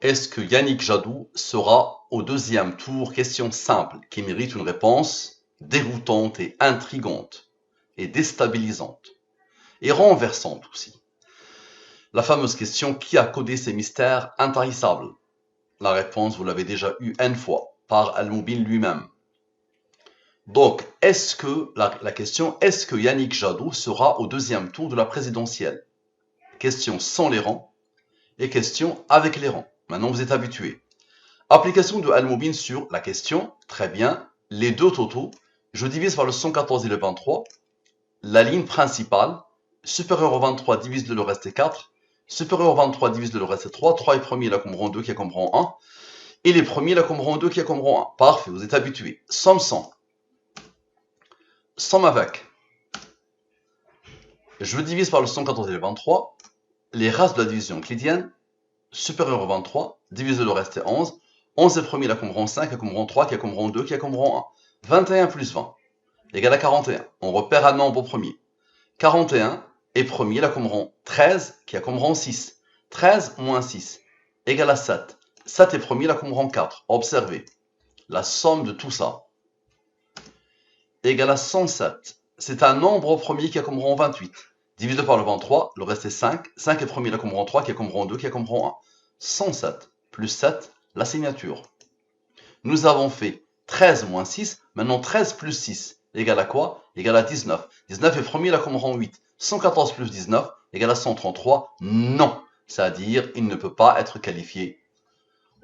Est-ce que Yannick Jadot sera au deuxième tour? Question simple qui mérite une réponse déroutante et intrigante et déstabilisante et renversante aussi. La fameuse question: qui a codé ces mystères intarissables? La réponse, vous l'avez déjà eue N fois par Al-Moubin lui-même. Donc, la question, est-ce que Yannick Jadot sera au deuxième tour de la présidentielle? Question sans les rangs et question avec les rangs. Maintenant, vous êtes habitués. Application de Al-Moubin sur la question, très bien, les deux totaux, je divise par le 114 et le 23, la ligne principale, supérieure au 23 divise de le reste est 4, supérieur au 23 divise de le reste est 3, 3 est premier, la comme rang 2 qui a comme rang 1, et les premiers, la comme rang 2 qui a comme rang 1. Parfait, vous êtes habitués. Somme 100. Somme avec. Je divise par le 114 et le 23, les races de la division euclidienne, supérieur au 23, divise de le reste est 11, 11 est premier, la comme rang 5, la comme rang 3, qui a comme rang 2, qui a comme rang 1. 21 plus 20 égale à 41. On repère un nombre au premier. 41 est premier, la comme rang 13, qui a comme rang 6. 13 moins 6 égale à 7. 7 est premier, la comme rang 4. Observez. La somme de tout ça égale à 107. C'est un nombre au premier qui a comme rang 28. Divisé par le 23, le reste est 5. 5 est premier, la comme rang 3, qui a comme rang 2, qui a comme rang 1. 107 plus 7, la signature. Nous avons fait 13 moins 6. Maintenant, 13 plus 6 égale à quoi? Égale à 19. 19 est premier, la comme rang 8. 114 plus 19 égale à 133. Non. C'est-à-dire, il ne peut pas être qualifié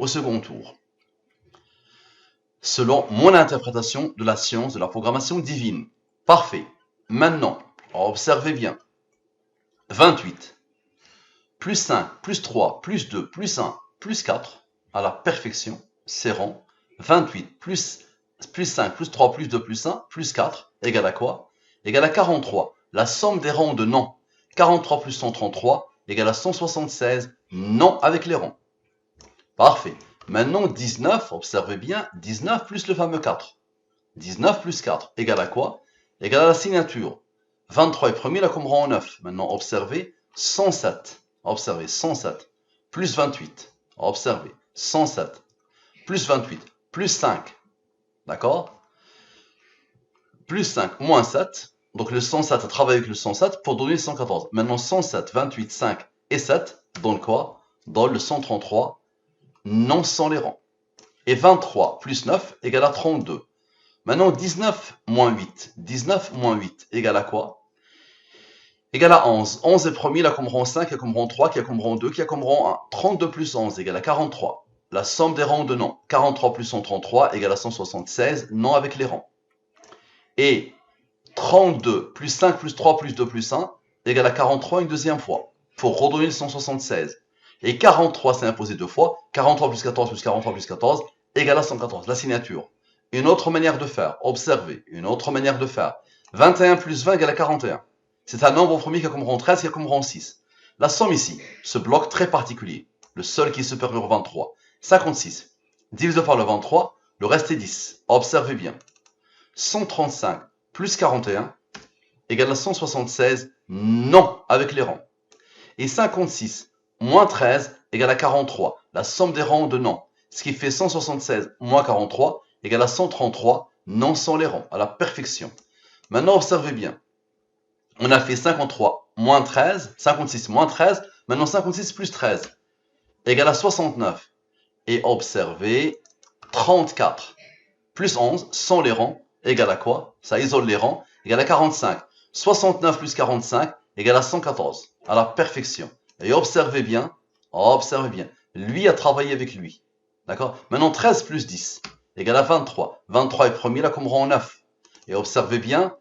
au second tour. Selon mon interprétation de la science de la programmation divine. Parfait. Maintenant, observez bien. 28 plus 5, plus 3, plus 2, plus 1, plus 4, à la perfection, c'est rond. 28 plus 5, plus 3, plus 2, plus 1, plus 4, égale à quoi? Égale à 43. La somme des rangs de non. 43 plus 133, égale à 176, non avec les rangs. Parfait. Maintenant, 19, observez bien, 19 plus le fameux 4. 19 plus 4, égale à quoi? Égale à la signature. 23 est premier, là comme rang 9. Maintenant, observez, 107. Observez, 107. Plus 28. Observez, 107. Plus 28. Plus 5. D'accord? Plus 5, moins 7. Donc le 107, à travailler avec le 107 pour donner le 114. Maintenant, 107, 28, 5 et 7 donne quoi? Donne le 133, non sans les rangs. Et 23 plus 9 égale à 32. Maintenant, 19 moins 8. 19 moins 8 égale à quoi? Égale à 11. 11 est premier, là comme rang 5, qui a comme rang 3, qui a comme rang 2, qui a comme rang 1. 32 plus 11 égale à 43. La somme des rangs de non. 43 plus 133 égale à 176, non avec les rangs. Et 32 plus 5 plus 3 plus 2 plus 1 égale à 43 une deuxième fois, pour redonner le 176. Et 43 s'est imposé deux fois. 43 plus 14 plus 43 plus 14 égale à 114, la signature. Une autre manière de faire, observez, une autre manière de faire. 21 plus 20 égale à 41. C'est un nombre au premier qui a comme rang 13, qui a comme rang 6. La somme ici, ce bloc très particulier, le seul qui est supérieur au 23, 56, divisé par le 23, le reste est 10. Observez bien. 135 plus 41 égale à 176, non, avec les rangs. Et 56 moins 13 égale à 43, la somme des rangs de non. Ce qui fait 176 moins 43 égale à 133, non sans les rangs, à la perfection. Maintenant, observez bien. On a fait 53 moins 13, 56 moins 13, maintenant 56 plus 13 égale à 69. Et observez, 34 plus 11 sans les rangs égale à quoi? Ça isole les rangs, égale à 45. 69 plus 45 égale à 114, à la perfection. Et observez bien, lui a travaillé avec lui. D'accord? Maintenant 13 plus 10 égale à 23. 23 est premier, là comme rang 9. Et observez bien,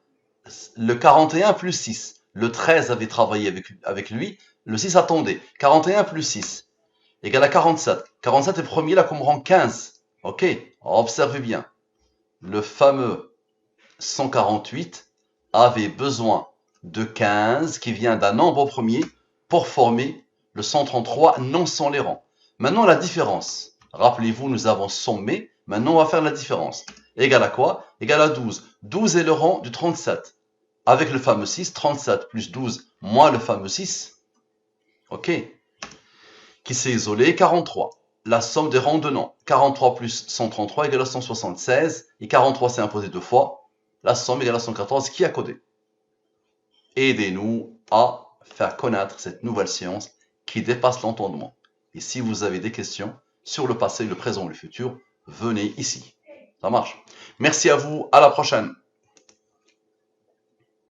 le 41 plus 6. Le 13 avait travaillé avec lui, le 6 attendait. 41 plus 6 égale à 47. 47 est premier, là comme rang 15. Ok? Observez bien. Le fameux 148 avait besoin de 15 qui vient d'un nombre au premier pour former le 133 non sans les rangs. Maintenant la différence. Rappelez-vous, nous avons sommé. Maintenant on va faire la différence. Égale à quoi? Égale à 12. 12 est le rang du 37. Avec le fameux 6, 37 plus 12 moins le fameux 6. Ok? Qui s'est isolé, 43. la somme des rangs de nom. 43 plus 133 égale à 176. Et 43 c'est imposé 2 fois. La somme égale à 114 qui a codé. Aidez-nous à faire connaître cette nouvelle science qui dépasse l'entendement. Et si vous avez des questions sur le passé, le présent ou le futur, venez ici. Ça marche. Merci à vous, à la prochaine.